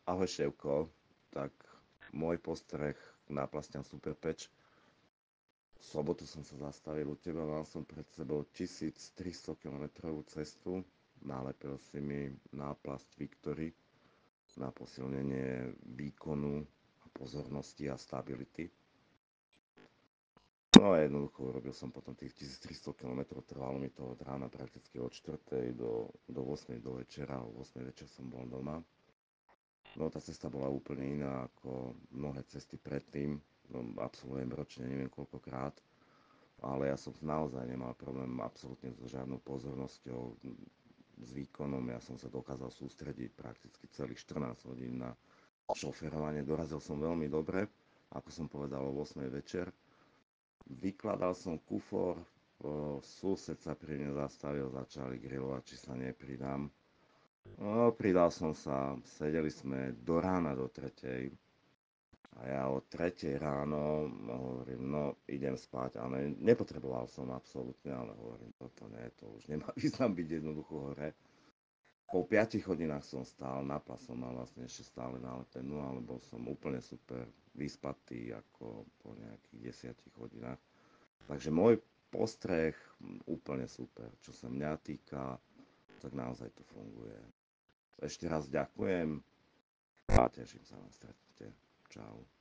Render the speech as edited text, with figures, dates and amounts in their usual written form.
Ahoj Števko, tak môj postreh k náplastiam Superpeč. V sobotu som sa zastavil u teba, mal som pred sebou 1300 kilometrovú cestu. Nalepil si mi náplasť Victory na posilnenie výkonu a pozornosti a stability. No a jednoducho urobil som potom tých 1300 km, trvalo mi to od rána prakticky od 4. do 8. do večera, o 8. večer som bol doma. No tá cesta bola úplne iná ako mnohé cesty predtým. No, absolvujem ročne neviem koľkokrát, ale ja som naozaj nemal problém absolútne so žiadnou pozornosťou, s výkonom. Ja som sa dokázal sústrediť prakticky celých 14 hodín na šoferovanie. Dorazil som veľmi dobre, ako som povedal o 8. večer. Vykladal som kufor, sused sa pri mne zastavil, začali grilovať, či sa nepridám. No, pridal som sa, sedeli sme do rána do 3. A ja o 3. ráno hovorím, no idem spať, ale nepotreboval som absolútne, ale hovorím, toto nie, to už nemá význam byť jednoducho hore. Po 5 hodinách som stál, náplas som mal vlastne ešte stále nalepenú, ale bol som úplne super vyspatý ako po nejakých 10 hodinách. Takže môj postreh úplne super, čo sa mňa týka, tak naozaj to funguje. Ešte raz ďakujem a teším sa na stretnutie. Čau.